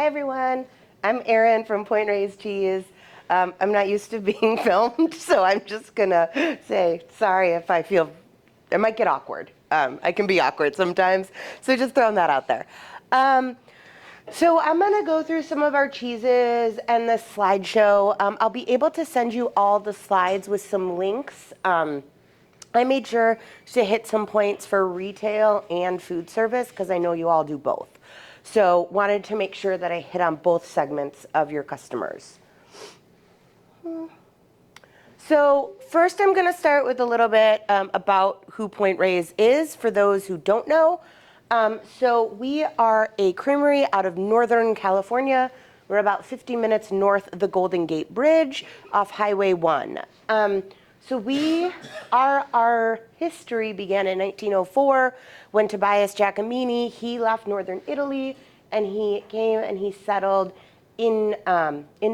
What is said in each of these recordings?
Hi everyone, I'm Erin from Point Reyes Cheese. I'm not used to being filmed, so I'm just gonna say sorry if I feel, it might get awkward. I can be awkward sometimes, so just throwing that out there. So I'm gonna go through some of our cheeses and the slideshow. I'll be able to send you all the slides with some links. I made sure to hit some points for retail and food service because I know you all do both. So wanted to make sure that I hit on both segments of your customers. So first I'm going to start with a little bit about who Point Reyes is for those who don't know. So we are a creamery out of Northern California. We're about 50 minutes north of the Golden Gate Bridge off Highway 1. So our history began in 1904 when Tobias Giacomini, he left Northern Italy and he came and he settled in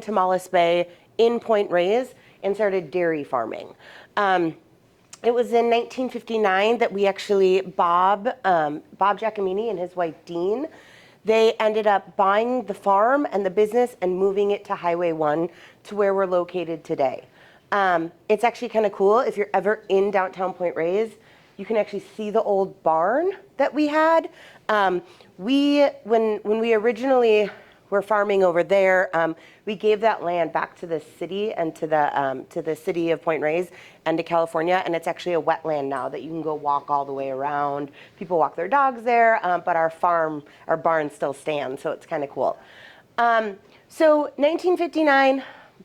Tamales Bay in Point Reyes and started dairy farming. It was in 1959 that we actually, Bob Giacomini and his wife Dean, they ended up buying the farm and the business and moving it to Highway 1 to where we're located today. It's actually kind of cool. If you're ever in downtown Point Reyes, you can actually see the old barn that we had. When we originally were farming over there, we gave that land back to the city and to the city of Point Reyes and to California, and it's actually a wetland now that you can go walk all the way around. People walk their dogs there, but our barn still stands, so it's kind of cool. So 1959,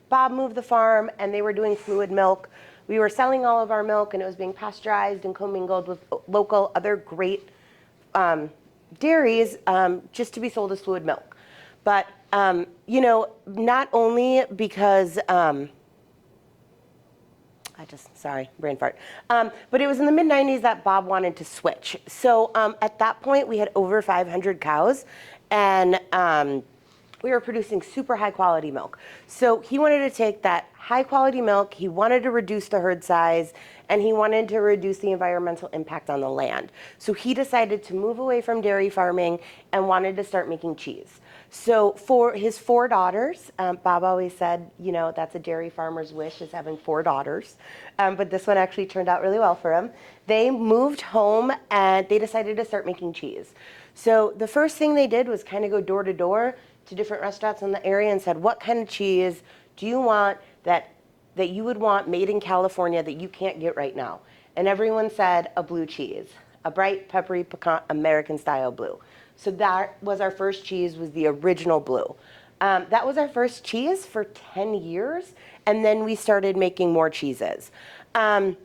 Bob moved the farm, and they were doing fluid milk. We were selling all of our milk, and it was being pasteurized and commingled with local other great dairies just to be sold as fluid milk. But, not only because, sorry, brain fart. But it was in the mid-90s that Bob wanted to switch. So at that point, we had over 500 cows, and we were producing super high quality milk. So he wanted to take that high quality milk, he wanted to reduce the herd size, and he wanted to reduce the environmental impact on the land. So he decided to move away from dairy farming and wanted to start making cheese. So for his 4 daughters, Bob always said, that's a dairy farmer's wish, is having 4 daughters. But this one actually turned out really well for him. They moved home and they decided to start making cheese. So the first thing they did was kind of go door to door to different restaurants in the area and said, what kind of cheese do you want that you would want made in California that you can't get right now? And everyone said a blue cheese, a bright, peppery, piquant, American-style blue. So that was our first cheese, was the original blue. That was our first cheese for 10 years, and then we started making more cheeses. To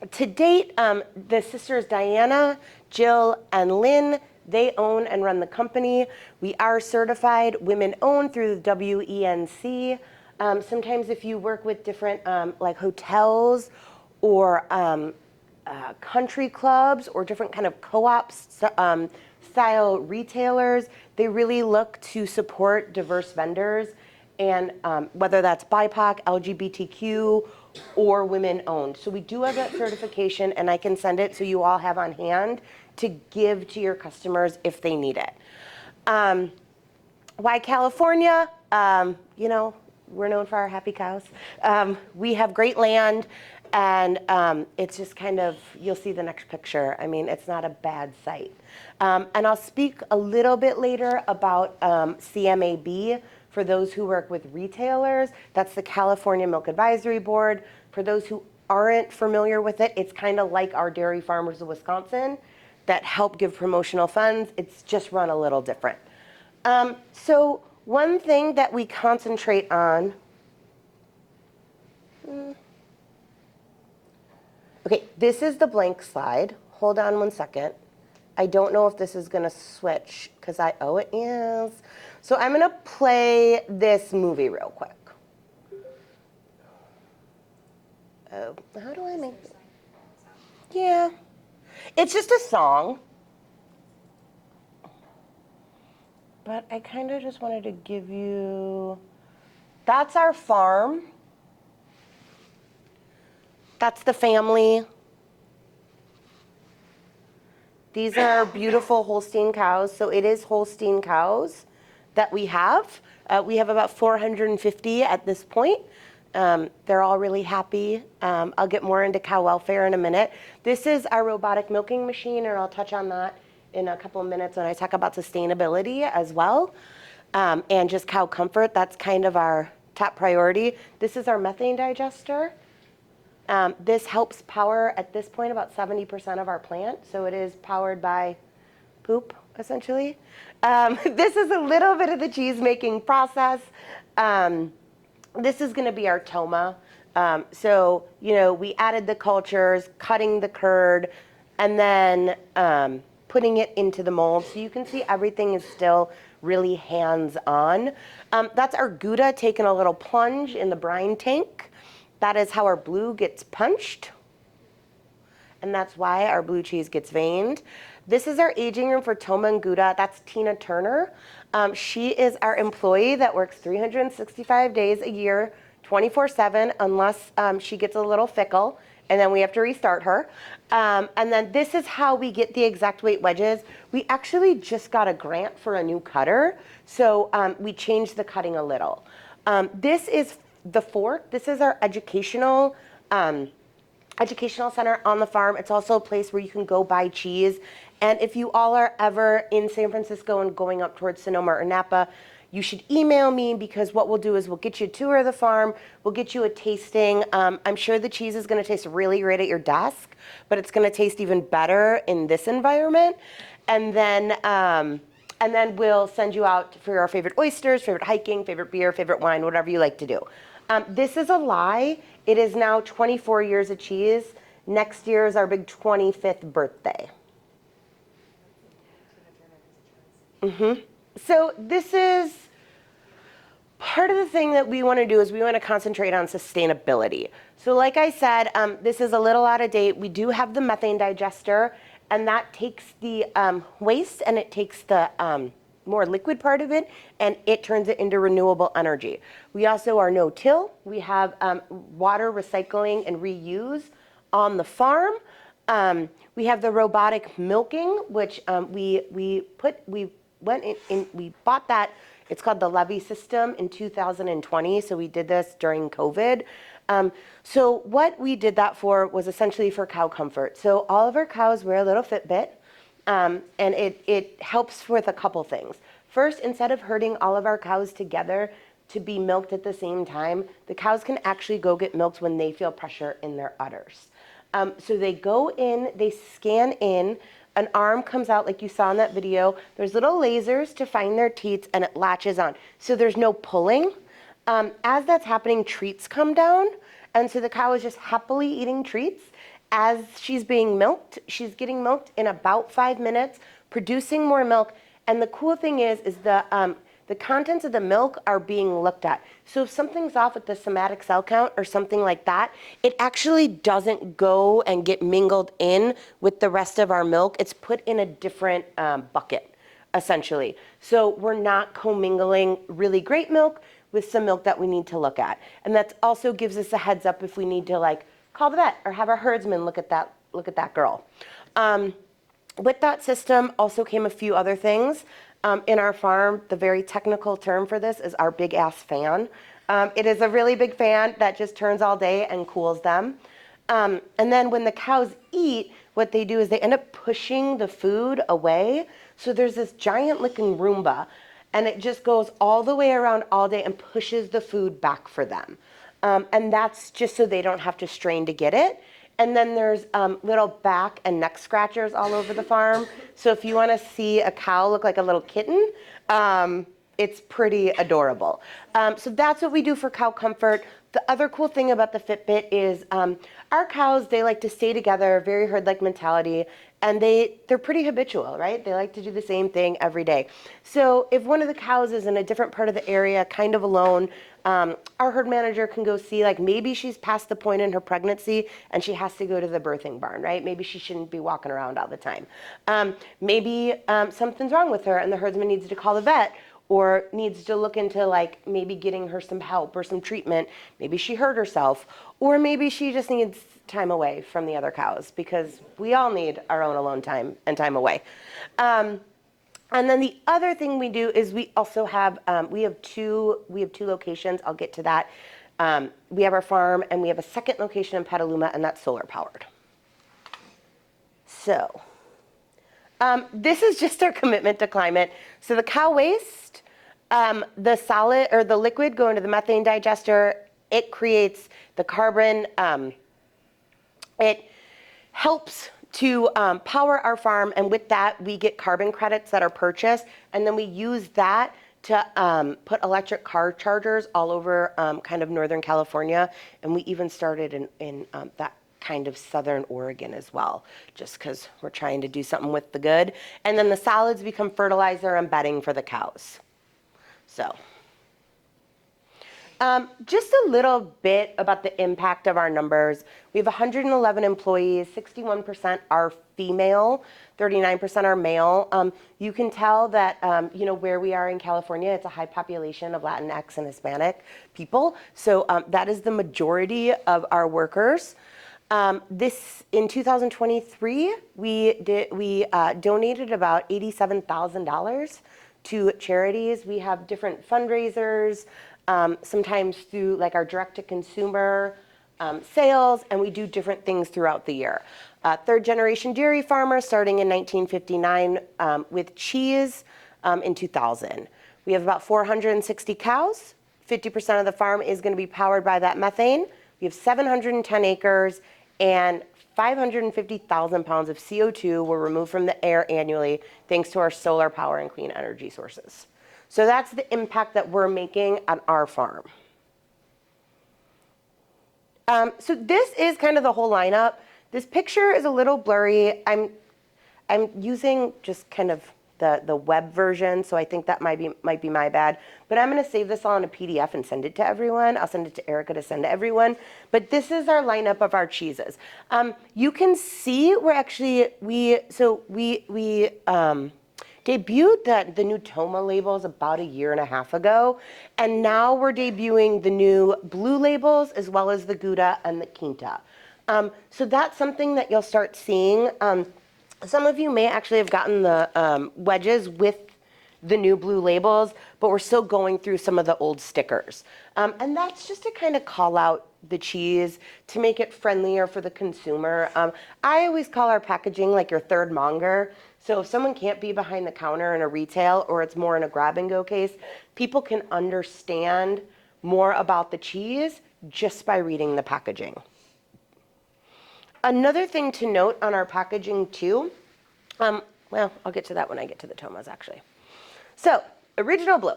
date, the sisters Diana, Jill, and Lynn, they own and run the company. We are certified women-owned through the WENC. Sometimes if you work with different like hotels or country clubs or different kind of co-ops style retailers, they really look to support diverse vendors, and whether that's BIPOC, LGBTQ, or women-owned. So we do have that certification, and I can send it so you all have on hand to give to your customers if they need it. Why California? We're known for our happy cows. We have great land, and it's just kind of, you'll see the next picture. I mean, it's not a bad site. And I'll speak a little bit later about CMAB for those who work with retailers. That's the California Milk Advisory Board. For those who aren't familiar with it, it's kind of like our Dairy Farmers of Wisconsin that help give promotional funds. It's just run a little different. So one thing that we concentrate on, okay, this is the blank slide. Hold on one second. I don't know if this is gonna switch because oh, it is. So I'm gonna play this movie real quick. Oh, how do I make it? Yeah, it's just a song. But I kind of just wanted to give you, that's our farm. That's the family. These are beautiful Holstein cows. So it is Holstein cows that we have. We have about 450 at this point. They're all really happy. I'll get more into cow welfare in a minute. This is our robotic milking machine, and I'll touch on that in a couple of minutes when I talk about sustainability as well. And just cow comfort, that's kind of our top priority. This is our methane digester. This helps power, at this point, about 70% of our plant. So it is powered by poop, essentially. This is a little bit of the cheese making process. This is gonna be our toma. So, we added the cultures, cutting the curd, and then putting it into the mold. So you can see everything is still really hands-on. That's our Gouda taking a little plunge in the brine tank. That is how our blue gets punched. And that's why our blue cheese gets veined. This is our aging room for Toma and Gouda. That's Tina Turner. She is our employee that works 365 days a year, 24/7, unless she gets a little fickle, and then we have to restart her. And then this is how we get the exact weight wedges. We actually just got a grant for a new cutter, so we changed the cutting a little. This is the fork. This is our educational center on the farm. It's also a place where you can go buy cheese. And if you all are ever in San Francisco and going up towards Sonoma or Napa, you should email me, because what we'll do is we'll get you a tour of the farm, we'll get you a tasting. I'm sure the cheese is gonna taste really great at your desk, but it's gonna taste even better in this environment. And then we'll send you out for your favorite oysters, favorite hiking, favorite beer, favorite wine, whatever you like to do. This is a lie. It is now 24 years of cheese. Next year is our big 25th birthday. So this is part of the thing that we want to do is we want to concentrate on sustainability. So like I said, this is a little out of date. We do have the methane digester, and that takes the waste and it takes the more liquid part of it, and it turns it into renewable energy. We also are no-till. We have water recycling and reuse on the farm. We have the robotic milking, which we bought that. It's called the Levy system in 2020. So we did this during COVID. So what we did that for was essentially for cow comfort. So all of our cows wear a little Fitbit. And it helps with a couple things. First, instead of herding all of our cows together to be milked at the same time, the cows can actually go get milked when they feel pressure in their udders. So they go in, they scan in, an arm comes out like you saw in that video. There's little lasers to find their teats, and it latches on. So there's no pulling. As that's happening, treats come down, and so the cow is just happily eating treats. As she's being milked, she's getting milked in about 5 minutes, producing more milk. And the cool thing is the contents of the milk are being looked at. So if something's off with the somatic cell count or something like that, it actually doesn't go and get mingled in with the rest of our milk. It's put in a different bucket, essentially. So we're not commingling really great milk with some milk that we need to look at. And that also gives us a heads up if we need to call the vet or have our herdsman look at that girl. With that system also came a few other things. In our farm, the very technical term for this is our big ass fan. It is a really big fan that just turns all day and cools them. And then when the cows eat, what they do is they end up pushing the food away. So there's this giant looking Roomba, and it just goes all the way around all day and pushes the food back for them. And that's just so they don't have to strain to get it. And then there's little back and neck scratchers all over the farm. So if you want to see a cow look like a little kitten, it's pretty adorable. So that's what we do for cow comfort. The other cool thing about the Fitbit is our cows, they like to stay together, very herd-like mentality, and they're pretty habitual, right? They like to do the same thing every day. So if one of the cows is in a different part of the area, kind of alone, our herd manager can go see, maybe she's past the point in her pregnancy and she has to go to the birthing barn, right? Maybe she shouldn't be walking around all the time. Maybe something's wrong with her and the herdsman needs to call the vet, or needs to look into maybe getting her some help or some treatment. Maybe she hurt herself, or maybe she just needs time away from the other cows, because we all need our own alone time and time away. And then the other thing we do is we also have we have two locations. I'll get to that. We have our farm, and we have a second location in Petaluma, and that's solar powered. So this is just our commitment to climate. So the cow waste, the solid or the liquid go into the methane digester. It creates the carbon. It helps to power our farm, and with that, we get carbon credits that are purchased, and then we use that to put electric car chargers all over kind of Northern California, and we even started in that kind of Southern Oregon as well, just because we're trying to do something with the good. And then the solids become fertilizer and bedding for the cows. So just a little bit about the impact of our numbers. We have 111 employees, 61% are female, 39% are male. You can tell that, where we are in California, it's a high population of Latinx and Hispanic people. So that is the majority of our workers. In 2023, we donated about $87,000 to charities. We have different fundraisers, sometimes through like our direct-to-consumer sales, and we do different things throughout the year. Third-generation dairy farmer starting in 1959 with cheese in 2000. We have about 460 cows. 50% of the farm is going to be powered by that methane. We have 710 acres, and 550,000 pounds of CO2 were removed from the air annually thanks to our solar power and clean energy sources. So that's the impact that we're making on our farm. So this is kind of the whole lineup. This picture is a little blurry. I'm using just kind of the web version, so I think that might be my bad. But I'm going to save this all in a PDF and send it to everyone. I'll send it to Erica to send to everyone. But this is our lineup of our cheeses. You can see we're actually we debuted the new Toma labels about a year and a half ago, and now we're debuting the new blue labels as well as the Gouda and the Quinta. So that's something that you'll start seeing. Some of you may actually have gotten the wedges with the new blue labels, but we're still going through some of the old stickers. And that's just to kind of call out the cheese, to make it friendlier for the consumer. I always call our packaging like your third monger. So if someone can't be behind the counter in a retail, or it's more in a grab-and-go case, people can understand more about the cheese just by reading the packaging. Another thing to note on our packaging too, well, I'll get to that when I get to the Tomas actually. So, original blue.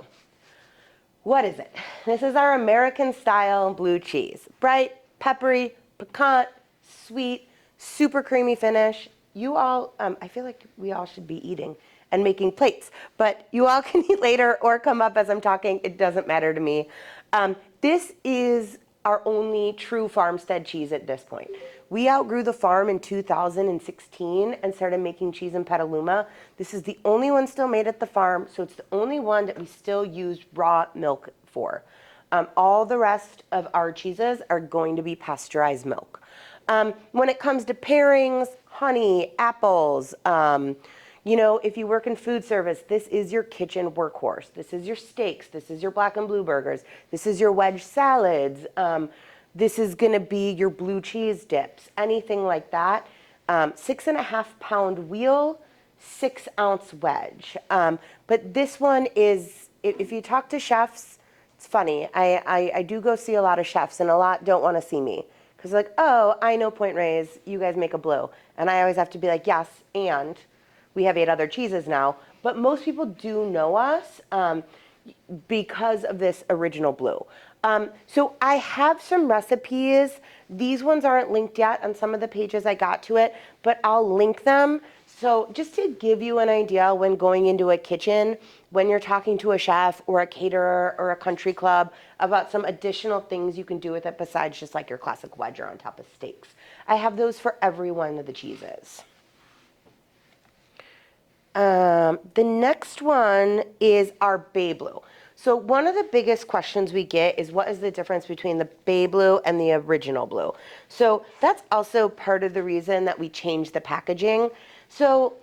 What is it? This is our American style blue cheese. Bright, peppery, piquant, sweet, super creamy finish. You all, I feel like we all should be eating and making plates, but you all can eat later or come up as I'm talking. It doesn't matter to me. This is our only true farmstead cheese at this point. We outgrew the farm in 2016 and started making cheese in Petaluma. This is the only one still made at the farm, so it's the only one that we still use raw milk for. All the rest of our cheeses are going to be pasteurized milk. When it comes to pairings, honey, apples, if you work in food service, this is your kitchen workhorse. This is your steaks. This is your black and blue burgers. This is your wedge salads. This is going to be your blue cheese dips, anything like that. 6.5 pound wheel, 6 ounce wedge. But this one is, if you talk to chefs, it's funny. I do go see a lot of chefs, and a lot don't want to see me. Because like, oh, I know Point Reyes, you guys make a blue. And I always have to be like, yes, and we have 8 other cheeses now. But most people do know us because of this original blue. So I have some recipes. These ones aren't linked yet on some of the pages I got to it, but I'll link them. So just to give you an idea when going into a kitchen, when you're talking to a chef or a caterer or a country club about some additional things you can do with it besides just like your classic wedger on top of steaks. I have those for every one of the cheeses. The next one is our Bay Blue. So one of the biggest questions we get is what is the difference between the Bay Blue and the original blue? So that's also part of the reason that we changed the packaging. So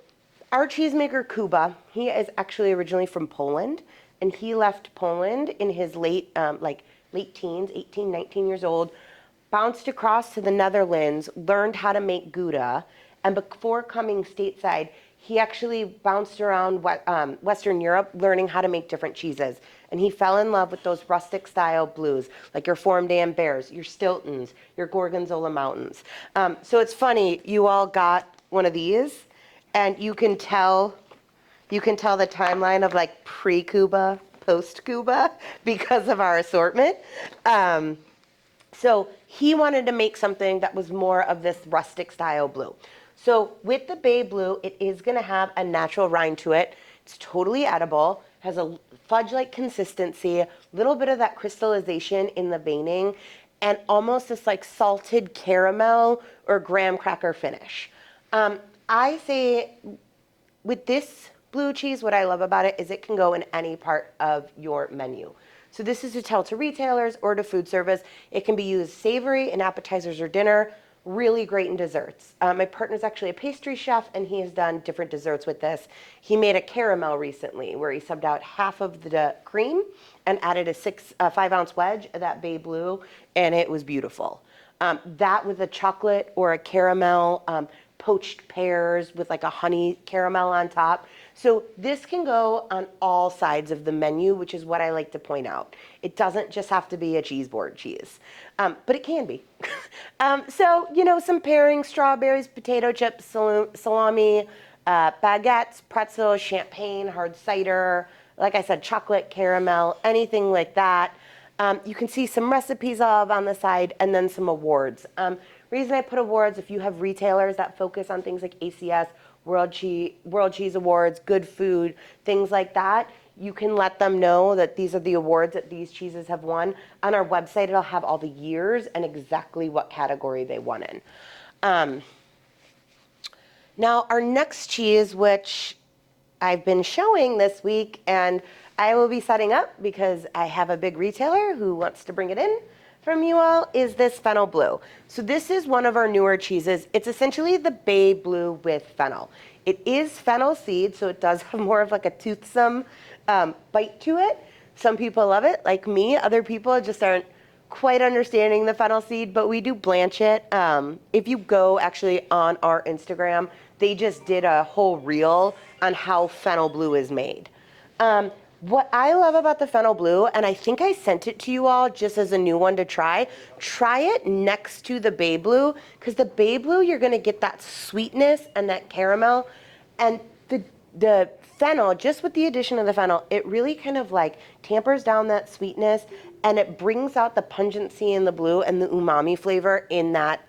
Our cheesemaker, Kuba, he is actually originally from Poland, and he left Poland in his late teens, 18, 19 years old, bounced across to the Netherlands, learned how to make Gouda, and before coming stateside, he actually bounced around Western Europe learning how to make different cheeses. And he fell in love with those rustic style blues, like your Forum des Ambers, your Stiltons, your Gorgonzola Mountains. So it's funny, you all got one of these, and you can tell the timeline of like pre-Cuba, post-Cuba because of our assortment. So he wanted to make something that was more of this rustic style blue. So with the Bay Blue, it is going to have a natural rind to it. It's totally edible, has a fudge-like consistency, a little bit of that crystallization in the veining, and almost this like salted caramel or graham cracker finish. I say with this blue cheese, what I love about it is it can go in any part of your menu. So this is to tell to retailers or to food service. It can be used savory in appetizers or dinner, really great in desserts. My partner's actually a pastry chef, and he has done different desserts with this. He made a caramel recently where he subbed out half of the cream and added a 5-ounce wedge of that Bay Blue, and it was beautiful. That with a chocolate or a caramel, poached pears with like a honey caramel on top. So this can go on all sides of the menu, which is what I like to point out. It doesn't just have to be a cheese board cheese, but it can be. So, some pairings, strawberries, potato chips, salami, baguettes, pretzels, champagne, hard cider, like I said, chocolate, caramel, anything like that. You can see some recipes of on the side and then some awards. Reason I put awards, if you have retailers that focus on things like ACS, World Cheese Awards, good food, things like that, you can let them know that these are the awards that these cheeses have won. On our website, it'll have all the years and exactly what category they won in. Now, our next cheese, which I've been showing this week, and I will be setting up because I have a big retailer who wants to bring it in from you all, is this fennel blue. So this is one of our newer cheeses. It's essentially the Bay Blue with fennel. It is fennel seed, so it does have more of like a toothsome bite to it. Some people love it, like me. Other people just aren't quite understanding the fennel seed, but we do blanch it. If you go actually on our Instagram, they just did a whole reel on how fennel blue is made. What I love about the fennel blue, and I think I sent it to you all just as a new one to try it next to the Bay Blue, because the Bay Blue, you're gonna get that sweetness and that caramel, and the fennel, just with the addition of the fennel, it really kind of like tampers down that sweetness, and it brings out the pungency in the blue and the umami flavor in that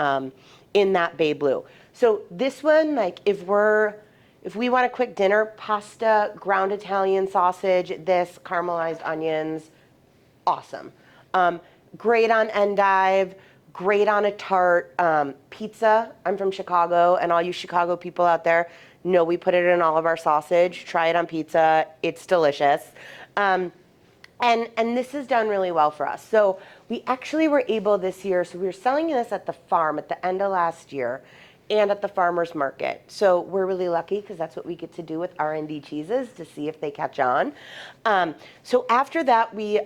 Bay Blue. So this one, like if we want a quick dinner, pasta, ground Italian sausage, this, caramelized onions, awesome. Great on endive, great on a tart. Pizza, I'm from Chicago, and all you Chicago people out there know we put it in all of our sausage. Try it on pizza, it's delicious. And this is done really well for us. So we actually were able this year, so we were selling this at the farm at the end of last year, and at the farmer's market. So we're really lucky because that's what we get to do with R&D cheeses to see if they catch on. So after that, we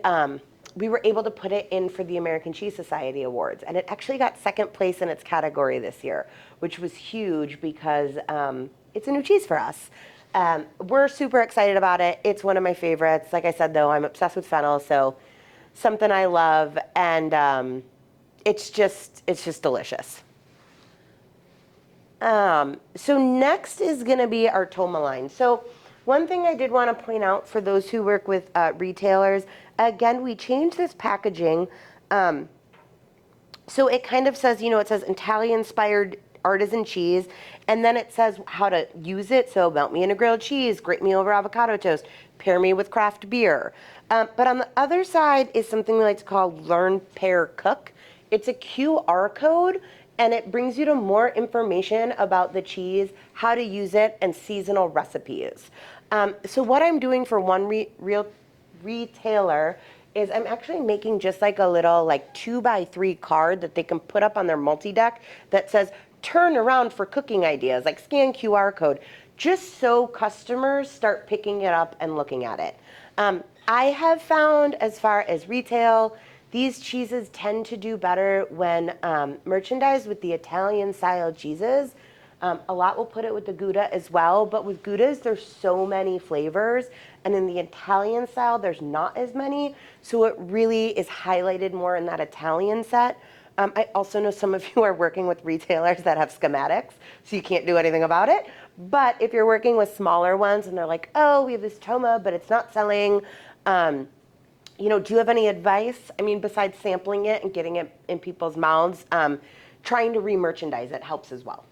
were able to put it in for the American Cheese Society Awards, and it actually got second place in its category this year, which was huge because it's a new cheese for us. We're super excited about it. It's one of my favorites. Like I said, though, I'm obsessed with fennel, so something I love, and it's just delicious. So next is going to be our Toma line. So one thing I did want to point out for those who work with retailers, again, we changed this packaging. So it kind of says, it says Italian-inspired artisan cheese, and then it says how to use it. So melt me in a grilled cheese, grate me over avocado toast, pair me with craft beer. But on the other side is something we like to call Learn, Pair, Cook. It's a QR code, and it brings you to more information about the cheese, how to use it, and seasonal recipes. So what I'm doing for one real retailer is I'm actually making just like a little 2x3 card that they can put up on their multi-deck that says, turn around for cooking ideas, like scan QR code. just so customers start picking it up and looking at it. I have found, as far as retail, these cheeses tend to do better when merchandised with the Italian style cheeses. A lot will put it with the Gouda as well, but with Goudas, there's so many flavors, and in the Italian style, there's not as many, so it really is highlighted more in that Italian set. I also know some of you are working with retailers that have schematics, so you can't do anything about it. But if you're working with smaller ones and they're like, oh, we have this Toma, but it's not selling, you know, do you have any advice? I mean, besides sampling it and getting it in people's mouths, trying to re-merchandise it helps as well.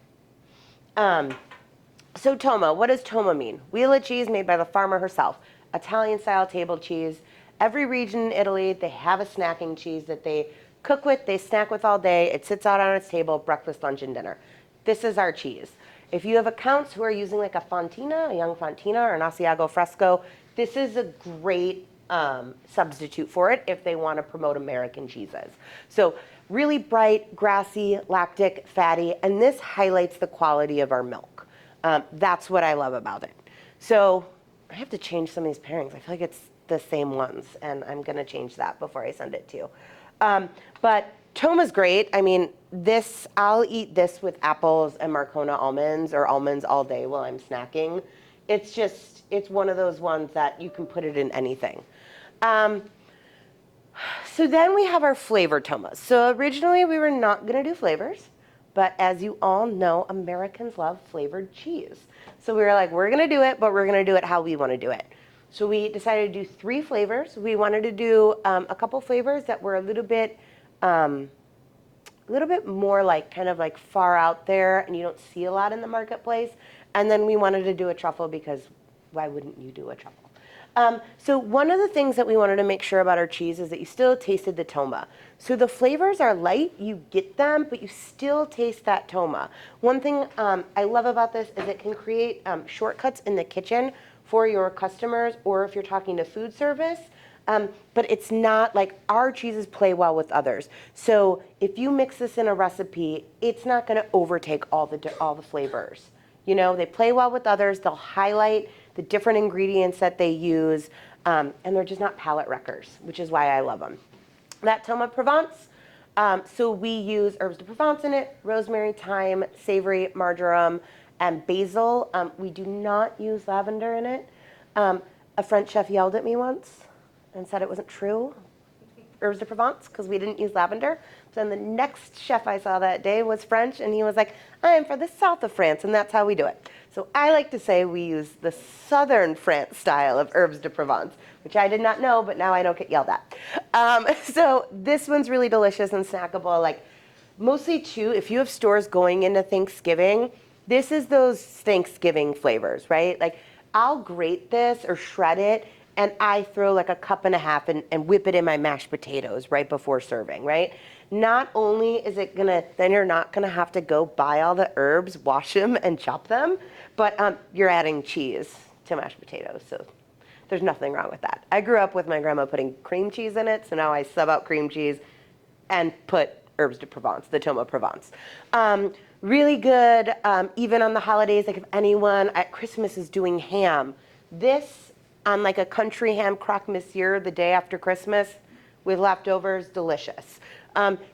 So Toma, what does Toma mean? Wheel of cheese made by the farmer herself. Italian-style table cheese. Every region in Italy, they have a snacking cheese that they cook with, they snack with all day. It sits out on its table, breakfast, lunch, and dinner. This is our cheese. If you have accounts who are using like a Fontina, a young Fontina, or an Asiago Fresco, this is a great substitute for it if they want to promote American cheeses. So really bright, grassy, lactic, fatty, and this highlights the quality of our milk. That's what I love about it. So I have to change some of these pairings. I feel like it's the same ones, and I'm going to change that before I send it to you. But Toma's great. I mean, this, I'll eat this with apples and Marcona almonds or almonds all day while I'm snacking. It's just, it's one of those ones that you can put it in anything. So then we have our flavored Tomas. So originally we were not going to do flavors, but as you all know, Americans love flavored cheese. So we were like, we're going to do it, but we're going to do it how we want to do it. So we decided to do 3 flavors. We wanted to do a couple flavors that were a little bit more like kind of like far out there and you don't see a lot in the marketplace. And then we wanted to do a truffle because why wouldn't you do a truffle? So one of the things that we wanted to make sure about our cheese is that you still tasted the Toma. So the flavors are light, you get them, but you still taste that Toma. One thing I love about this is it can create shortcuts in the kitchen for your customers or if you're talking to food service. But it's not like our cheeses play well with others. So if you mix this in a recipe, it's not going to overtake all the flavors. You know, they play well with others. They'll highlight the different ingredients that they use, and they're just not palate wreckers, which is why I love them. That Toma Provence, so we use herbs de Provence in it, rosemary, thyme, savory, marjoram, and basil. We do not use lavender in it. A French chef yelled at me once and said it wasn't true, herbs de Provence, because we didn't use lavender. So then the next chef I saw that day was French, and he was like, I am for the south of France, and that's how we do it. So I like to say we use the southern France style of herbs de Provence, which I did not know, but now I don't get yelled at. So this one's really delicious and snackable. Like mostly too, if you have stores going into Thanksgiving, this is those Thanksgiving flavors, right? Like I'll grate this or shred it, and I throw like a cup and a half and whip it in my mashed potatoes right before serving, right? Not only is it gonna, then you're not gonna have to go buy all the herbs, wash them, and chop them, but you're adding cheese to mashed potatoes, so there's nothing wrong with that. I grew up with my grandma putting cream cheese in it, so now I sub out cream cheese and put herbs de Provence, the Toma Provence. Really good, even on the holidays, like if anyone at Christmas is doing ham, this on like a country ham croque monsieur the day after Christmas with leftovers, delicious.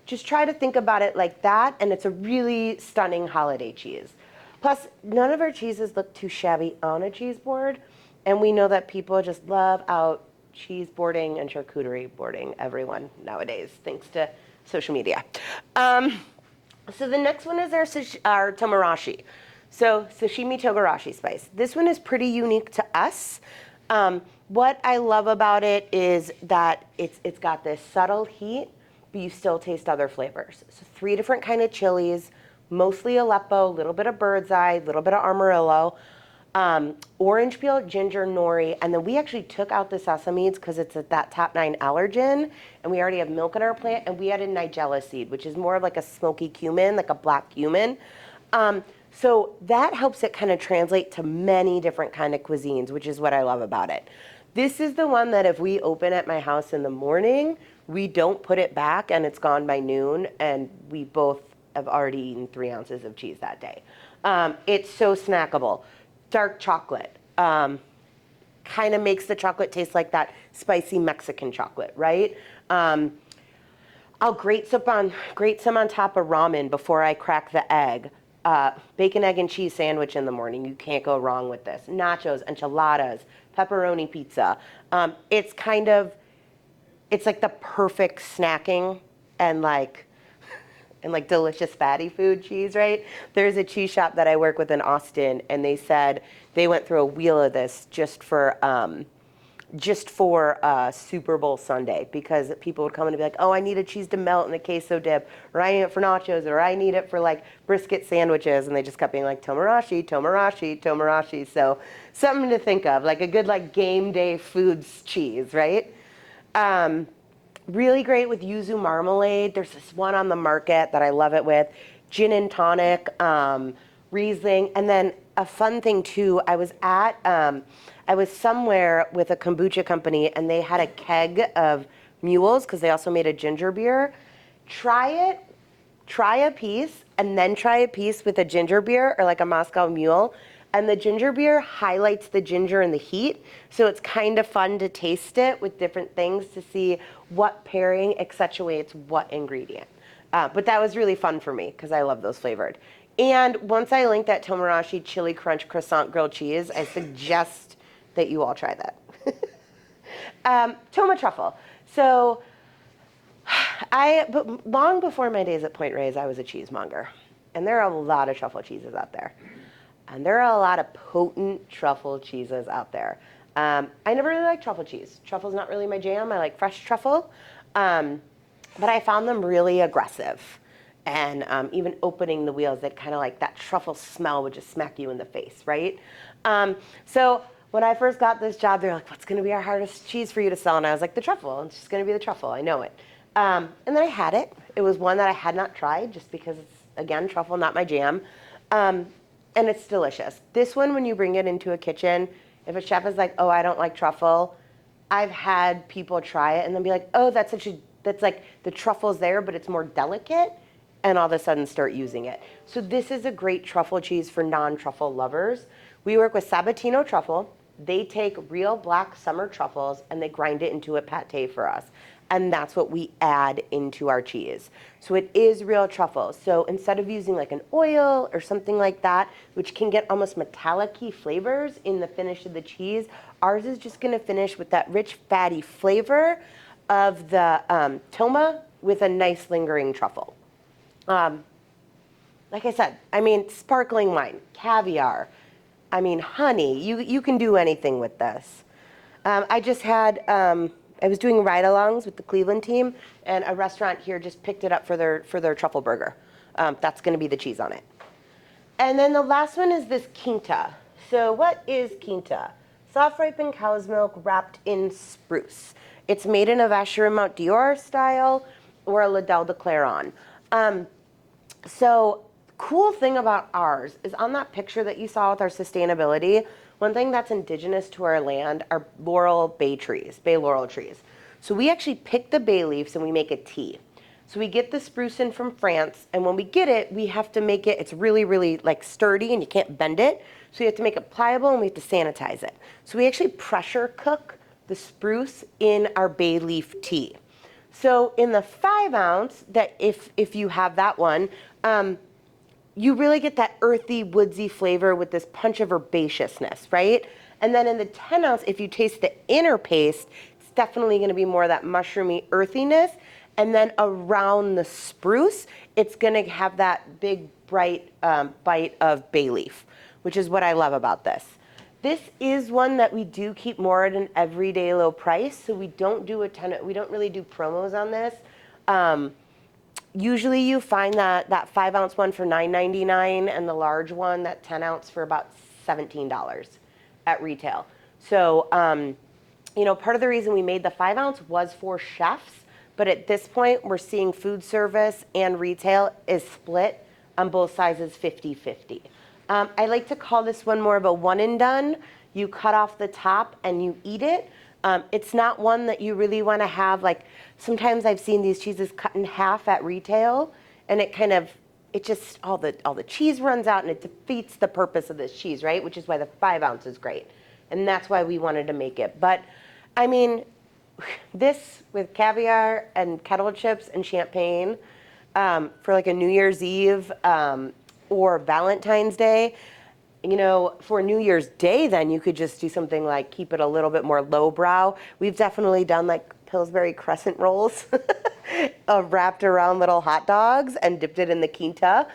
Just try to think about it like that, and it's a really stunning holiday cheese. Plus, none of our cheeses look too shabby on a cheese board, and we know that people just love out cheese boarding and charcuterie boarding everyone nowadays, thanks to social media. So the next one is our tomarashi. So sashimi togarashi spice. This one is pretty unique to us. What I love about it is that it's got this subtle heat, but you still taste other flavors. So 3 different kind of chilies, mostly Aleppo, a little bit of bird's eye, a little bit of Amarillo, orange peel, ginger, nori, and then we actually took out the sesames because it's that top 9 allergen, and we already have milk in our plant, and we added nigella seed, which is more of like a smoky cumin, like a black cumin. So that helps it kind of translate to many different kind of cuisines, which is what I love about it. This is the one that if we open at my house in the morning, we don't put it back and it's gone by noon, and we both have already eaten 3 ounces of cheese that day. It's so snackable. dark chocolate. Kind of makes the chocolate taste like that spicy Mexican chocolate, right? I'll grate some on top of ramen before I crack the egg. Bacon, egg, and cheese sandwich in the morning. You can't go wrong with this. Nachos, enchiladas, pepperoni pizza. It's like the perfect snacking and like delicious fatty food cheese, right? There's a cheese shop that I work with in Austin, and they said they went through a wheel of this just for Super Bowl Sunday, because people would come in and be like, oh, I need a cheese to melt in a queso dip, or I need it for nachos, or I need it for like brisket sandwiches, and they just kept being like, tomarashi, tomarashi, tomarashi. So something to think of, like a good like game day foods cheese, right? Really great with yuzu marmalade. There's this one on the market that I love it with. Gin and tonic, Riesling. And then a fun thing too, I was somewhere with a kombucha company, and they had a keg of mules because they also made a ginger beer. Try a piece, and then try a piece with a ginger beer or like a Moscow Mule. And the ginger beer highlights the ginger and the heat. So it's kind of fun to taste it with different things to see what pairing accentuates what ingredient. But that was really fun for me because I love those flavored. And once I linked that Tomarashi Chili Crunch Croissant Grilled Cheese, I suggest that you all try that. Toma truffle. So but long before my days at Point Reyes, I was a cheesemonger. And there are a lot of truffle cheeses out there. And there are a lot of potent truffle cheeses out there. I never really liked truffle cheese. Truffle's not really my jam. I like fresh truffle. But I found them really aggressive. And even opening the wheels, that kind of like that truffle smell would just smack you in the face, right? So when I first got this job, they're like, what's going to be our hardest cheese for you to sell? And I was like, the truffle. It's just going to be the truffle. I know it. And then I had it. It was one that I had not tried just because it's, again, truffle, not my jam. And it's delicious. This one, when you bring it into a kitchen, if a chef is like, oh, I don't like truffle, I've had people try it and then be like, oh, that's like the truffle's there, but it's more delicate, and all of a sudden start using it. So this is a great truffle cheese for non-truffle lovers. We work with Sabatino truffle. They take real black summer truffles and they grind it into a pate for us. And that's what we add into our cheese. So it is real truffle. So instead of using like an oil or something like that, which can get almost metallic-y flavors in the finish of the cheese, ours is just gonna finish with that rich, fatty flavor of the toma with a nice lingering truffle. Like I said, I mean, sparkling wine, caviar, I mean, honey, you can do anything with this. I just had, I was doing ride-alongs with the Cleveland team, and a restaurant here just picked it up for their truffle burger. That's going to be the cheese on it. And then the last one is this quinta. So what is quinta? Soft ripened cow's milk wrapped in spruce. It's made in a Vacherin Mount Dior style or a Liddell de Clairon. So cool thing about ours is on that picture that you saw with our sustainability, one thing that's indigenous to our land are bay laurel trees. So we actually pick the bay leaves and we make a tea. So we get the spruce in from France, and when we get it, we have to make it, it's really, really like sturdy and you can't bend it. So you have to make it pliable and we have to sanitize it. So we actually pressure cook the spruce in our bay leaf tea. So in the 5 ounce, that if you have that one, you really get that earthy, woodsy flavor with this punch of herbaceousness, right? And then in the 10 ounce, if you taste the inner paste, it's definitely gonna be more of that mushroomy earthiness. And then around the spruce, it's gonna have that big, bright bite of bay leaf, which is what I love about this. This is one that we do keep more at an everyday low price, so we don't really do promos on this. Usually you find that 5 ounce one for $9.99 and the large one, that 10 ounce, for about $17 at retail. So, you know, part of the reason we made the 5 ounce was for chefs, but at this point we're seeing food service and retail is split on both sizes 50-50. I like to call this one more of a one and done. You cut off the top and you eat it. It's not one that you really want to have, like, sometimes I've seen these cheeses cut in half at retail, and it kind of it just, all the cheese runs out and it defeats the purpose of this cheese, right? Which is why the 5 ounce is great. And that's why we wanted to make it. But I mean, this with caviar and kettle chips and champagne for like a New Year's Eve or Valentine's Day, you know, for New Year's Day, then you could just do something like keep it a little bit more lowbrow. We've definitely done like Pillsbury crescent rolls wrapped around little hot dogs and dipped it in the quinta.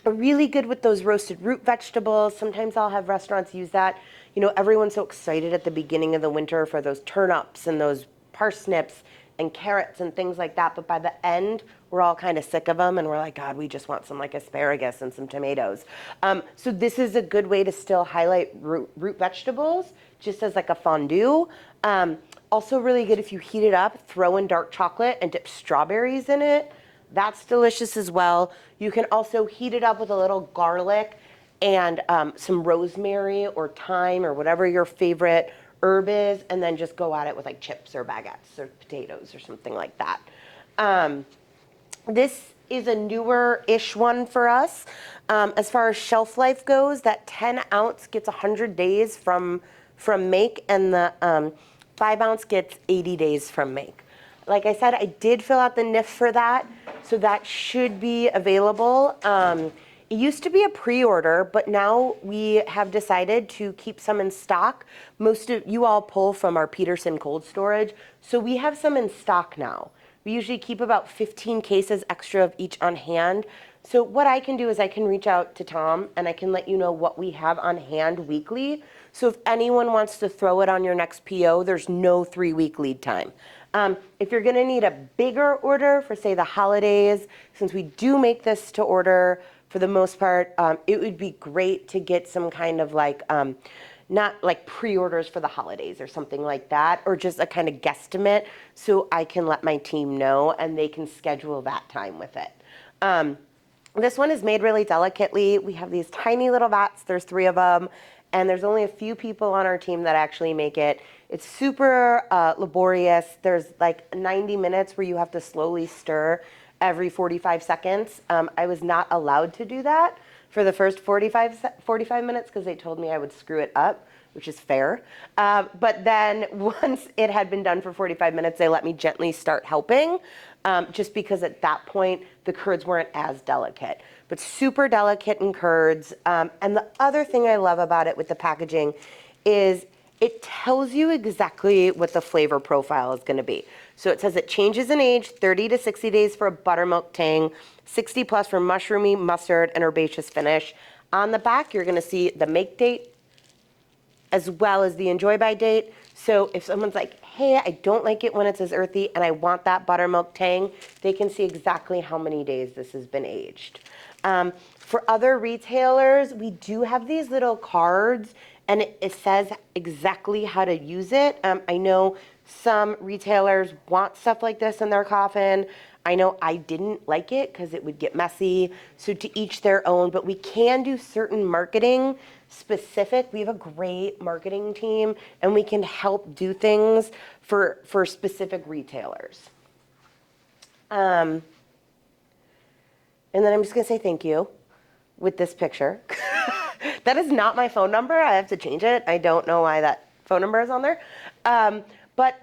Really good with those roasted root vegetables. Sometimes I'll have restaurants use that. You know, everyone's so excited at the beginning of the winter for those turnips and those parsnips and carrots and things like that. But by the end, we're all kind of sick of them and we're like, God, we just want some like asparagus and some tomatoes. So this is a good way to still highlight root vegetables just as like a fondue. Also really good if you heat it up, throw in dark chocolate and dip strawberries in it. That's delicious as well. You can also heat it up with a little garlic and some rosemary or thyme or whatever your favorite herb is, and then just go at it with like chips or baguettes or potatoes or something like that. This is a newer-ish one for us. As far as shelf life goes, that 10 ounce gets 100 days from make, and the 5 ounce gets 80 days from make. Like I said, I did fill out the NIF for that, so that should be available. It used to be a pre-order, but now we have decided to keep some in stock. Most of you all pull from our Peterson cold storage, so we have some in stock now. We usually keep about 15 cases extra of each on hand. So what I can do is I can reach out to Tom and I can let you know what we have on hand weekly. So if anyone wants to throw it on your next PO, there's no 3-week lead time. If you're gonna need a bigger order for say the holidays, since we do make this to order for the most part, it would be great to get some kind of like, not like pre-orders for the holidays or something like that, or just a kind of guesstimate so I can let my team know and they can schedule that time with it. This one is made really delicately. We have these tiny little vats, there's 3 of them, and there's only a few people on our team that actually make it. It's super laborious. There's like 90 minutes where you have to slowly stir every 45 seconds. I was not allowed to do that for the first 45 minutes because they told me I would screw it up, which is fair. But then once it had been done for 45 minutes, they let me gently start helping, just because at that point, the curds weren't as delicate. But super delicate in curds. And the other thing I love about it with the packaging is it tells you exactly what the flavor profile is gonna be. So it says it changes in age, 30 to 60 days for a buttermilk tang, 60 plus for mushroomy, mustard, and herbaceous finish. On the back, you're gonna see the make date as well as the enjoy by date. So if someone's like, hey, I don't like it when it says earthy and I want that buttermilk tang, they can see exactly how many days this has been aged. For other retailers, we do have these little cards and it says exactly how to use it. I know some retailers want stuff like this in their coffin. I know I didn't like it because it would get messy. So to each their own, but we can do certain marketing specific. We have a great marketing team and we can help do things for specific retailers. And then I'm just gonna say thank you with this picture. That is not my phone number. I have to change it. I don't know why that phone number is on there. But